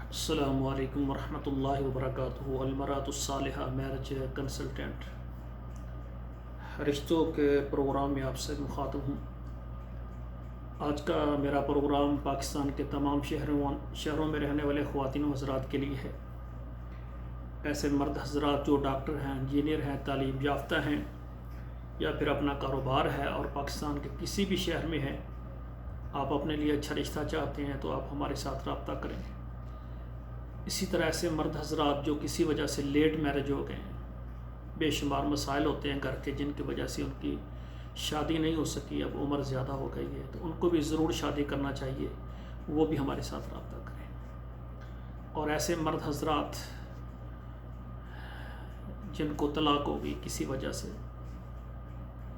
السلام علیکم ورحمۃ اللہ وبرکاتہ۔ المرأۃ الصالحہ میرج کنسلٹنٹ رشتوں کے پروگرام میں آپ سے مخاطب ہوں۔ آج کا میرا پروگرام پاکستان کے تمام شہروں میں رہنے والے خواتین و حضرات کے لیے ہے۔ ایسے مرد حضرات جو ڈاکٹر ہیں، انجینئر ہیں، تعلیم یافتہ ہیں یا پھر اپنا کاروبار ہے اور پاکستان کے کسی بھی شہر میں ہیں، آپ اپنے لیے اچھا رشتہ چاہتے ہیں تو آپ ہمارے ساتھ رابطہ کریں۔ اسی طرح ایسے مرد حضرات جو کسی وجہ سے لیٹ میرج ہو گئے ہیں، بے شمار مسائل ہوتے ہیں گھر کے جن کی وجہ سے ان کی شادی نہیں ہو سکی، اب عمر زیادہ ہو گئی ہے، تو ان کو بھی ضرور شادی کرنا چاہیے، وہ بھی ہمارے ساتھ رابطہ کریں۔ اور ایسے مرد حضرات جن کو طلاق ہو گئی کسی وجہ سے،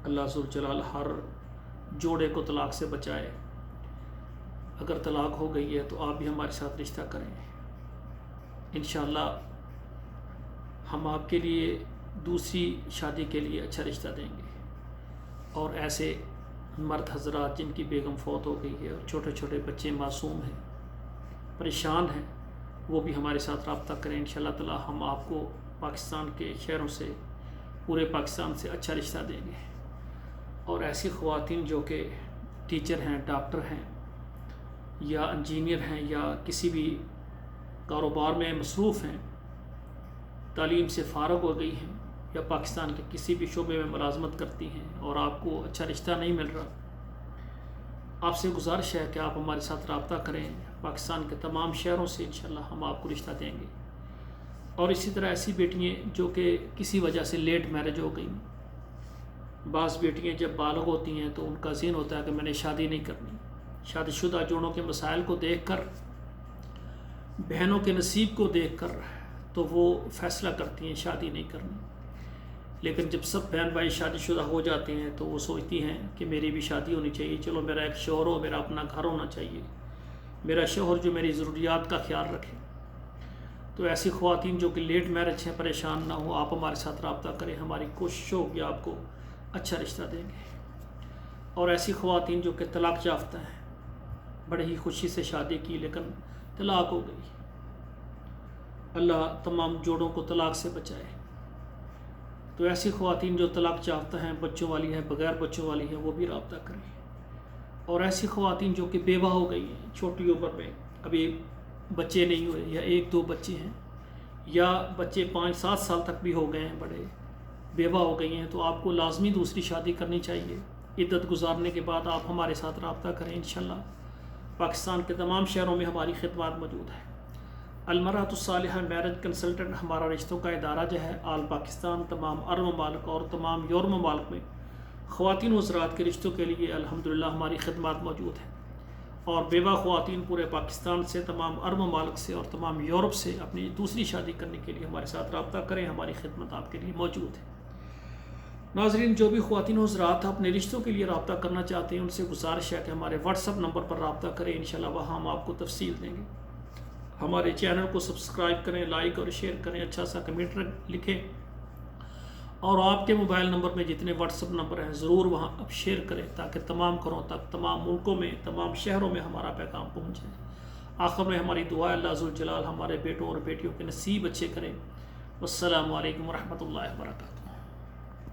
اللہ ذوالجلال ہر جوڑے کو طلاق سے بچائے۔ اگر طلاق ہو گئی ہے تو آپ بھی ہمارے ساتھ رشتہ کریں، انشاءاللہ ہم آپ کے لیے دوسری شادی کے لیے اچھا رشتہ دیں گے۔ اور ایسے مرد حضرات جن کی بیگم فوت ہو گئی ہے اور چھوٹے چھوٹے بچے معصوم ہیں، پریشان ہیں، وہ بھی ہمارے ساتھ رابطہ کریں۔ انشاءاللہ تعالی ہم آپ کو پاکستان کے شہروں سے، پورے پاکستان سے اچھا رشتہ دیں گے۔ اور ایسی خواتین جو کہ ٹیچر ہیں، ڈاکٹر ہیں یا انجینئر ہیں یا کسی بھی کاروبار میں مصروف ہیں، تعلیم سے فارغ ہو گئی ہیں یا پاکستان کے کسی بھی شعبے میں ملازمت کرتی ہیں اور آپ کو اچھا رشتہ نہیں مل رہا، آپ سے گزارش ہے کہ آپ ہمارے ساتھ رابطہ کریں۔ پاکستان کے تمام شہروں سے انشاءاللہ ہم آپ کو رشتہ دیں گے۔ اور اسی طرح ایسی بیٹیاں جو کہ کسی وجہ سے لیٹ میرج ہو گئیں، بعض بیٹیاں جب بالغ ہوتی ہیں تو ان کا ذہن ہوتا ہے کہ میں نے شادی نہیں کرنی۔ شادی شدہ جوڑوں کے مسائل کو دیکھ کر، بہنوں کے نصیب کو دیکھ کر تو وہ فیصلہ کرتی ہیں شادی نہیں کرنی۔ لیکن جب سب بہن بھائی شادی شدہ ہو جاتے ہیں تو وہ سوچتی ہیں کہ میری بھی شادی ہونی چاہیے، چلو میرا ایک شوہر ہو، میرا اپنا گھر ہونا چاہیے، میرا شوہر جو میری ضروریات کا خیال رکھے۔ تو ایسی خواتین جو کہ لیٹ میرج ہیں، پریشان نہ ہو، آپ ہمارے ساتھ رابطہ کریں، ہماری کوشش ہوگی آپ کو اچھا رشتہ دیں گے۔ اور ایسی خواتین جو کہ طلاق یافتہ ہیں، بڑے ہی خوشی سے شادی کی لیکن طلاق ہو گئی، اللہ تمام جوڑوں کو طلاق سے بچائے۔ تو ایسی خواتین جو طلاق یافتہ ہیں، بچوں والی ہیں، بغیر بچوں والی ہیں، وہ بھی رابطہ کریں۔ اور ایسی خواتین جو کہ بیوہ ہو گئی ہیں، چھوٹی عمر میں، ابھی بچے نہیں ہوئے یا 1-2 بچے ہیں یا بچے 5-7 سال تک بھی ہو گئے ہیں، بڑے بیوہ ہو گئی ہیں، تو آپ کو لازمی دوسری شادی کرنی چاہیے۔ عدت گزارنے کے بعد آپ ہمارے ساتھ رابطہ کریں، انشاءاللہ پاکستان کے تمام شہروں میں ہماری خدمات موجود ہیں۔ المرأۃ الصالحہ میرج کنسلٹنٹ ہمارا رشتوں کا ادارہ جو ہے آل پاکستان، تمام عرب ممالک اور تمام یورپ ممالک میں خواتین و حضرات کے رشتوں کے لیے الحمدللہ ہماری خدمات موجود ہیں۔ اور بیوہ خواتین پورے پاکستان سے، تمام عرب ممالک سے اور تمام یورپ سے اپنی دوسری شادی کرنے کے لیے ہمارے ساتھ رابطہ کریں، ہماری خدمت آپ کے لیے موجود ہے۔ ناظرین، جو بھی خواتین و حضرات اپنے رشتوں کے لیے رابطہ کرنا چاہتے ہیں، ان سے گزارش ہے کہ ہمارے واٹس ایپ نمبر پر رابطہ کریں، انشاءاللہ وہاں ہم آپ کو تفصیل دیں گے۔ ہمارے چینل کو سبسکرائب کریں، لائک اور شیئر کریں، اچھا سا کمنٹ لکھیں، اور آپ کے موبائل نمبر میں جتنے واٹس ایپ نمبر ہیں ضرور وہاں اب شیئر کریں تاکہ تمام گھروں تک، تمام ملکوں میں، تمام شہروں میں ہمارا پیغام پہنچ جائے۔ آخر میں ہماری دعا ہے اللہ ذوالجلال ہمارے بیٹوں اور بیٹیوں کے نصیب اچھے کریں۔ والسلام علیکم ورحمۃ اللہ وبرکاتہ۔